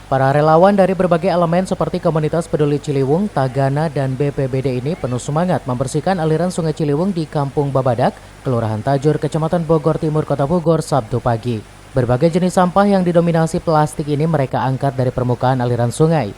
Para relawan dari berbagai elemen seperti Komunitas Peduli Ciliwung, Tagana, dan BPBD ini penuh semangat membersihkan aliran Sungai Ciliwung di Kampung Babadak, Kelurahan Tajur, Kecamatan Bogor Timur, Kota Bogor, Sabtu pagi. Berbagai jenis sampah yang didominasi plastik ini mereka angkat dari permukaan aliran sungai.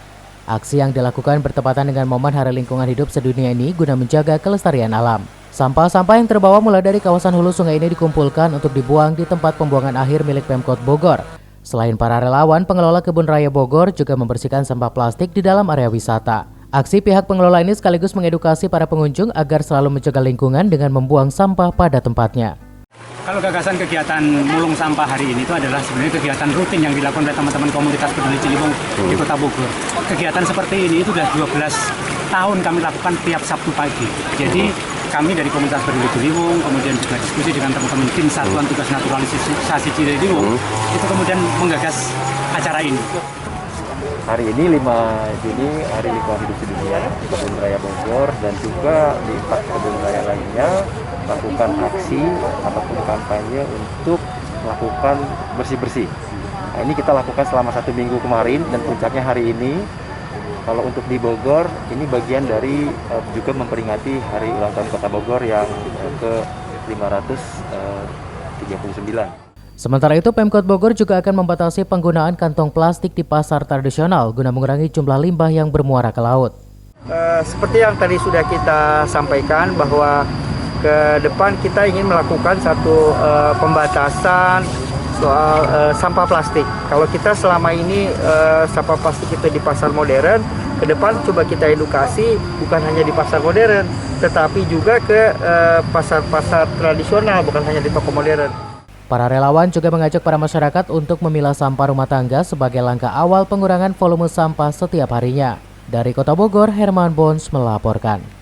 Aksi yang dilakukan bertepatan dengan momen Hari Lingkungan Hidup Sedunia ini guna menjaga kelestarian alam. Sampah-sampah yang terbawa mulai dari kawasan hulu sungai ini dikumpulkan untuk dibuang di tempat pembuangan akhir milik Pemkot Bogor. Selain para relawan, pengelola Kebun Raya Bogor juga membersihkan sampah plastik di dalam area wisata. Aksi pihak pengelola ini sekaligus mengedukasi para pengunjung agar selalu menjaga lingkungan dengan membuang sampah pada tempatnya. Kalau gagasan kegiatan mulung sampah hari ini itu adalah sebenarnya kegiatan rutin yang dilakukan oleh teman-teman Komunitas Peduli Ciliwung di Kota Bogor. Kegiatan seperti ini itu sudah 12 tahun kami lakukan tiap Sabtu pagi. Jadi kami dari Komunitas Peduli Ciliwung, kemudian juga diskusi dengan teman-teman tim Satuan Tugas Naturalisasi Ciliwung, itu kemudian menggagas acara ini. Hari ini 5 Juni Hari Lingkungan Hidup Sedunia di Kebun Raya Bogor dan juga di 4 kebun raya lainnya lakukan aksi ataupun kampanye untuk melakukan bersih-bersih. Nah, ini kita lakukan selama 1 minggu kemarin dan puncaknya hari ini. Kalau untuk di Bogor, ini bagian dari juga memperingati Hari Ulang Tahun Kota Bogor yang ke-539. Sementara itu, Pemkot Bogor juga akan membatasi penggunaan kantong plastik di pasar tradisional guna mengurangi jumlah limbah yang bermuara ke laut. Seperti yang tadi sudah kita sampaikan bahwa ke depan kita ingin melakukan satu pembatasan soal sampah plastik. Kalau kita selama ini sampah plastik itu di pasar modern, ke depan coba kita edukasi bukan hanya di pasar modern, tetapi juga ke pasar-pasar tradisional, bukan hanya di toko modern. Para relawan juga mengajak para masyarakat untuk memilah sampah rumah tangga sebagai langkah awal pengurangan volume sampah setiap harinya. Dari Kota Bogor, Herman Bons melaporkan.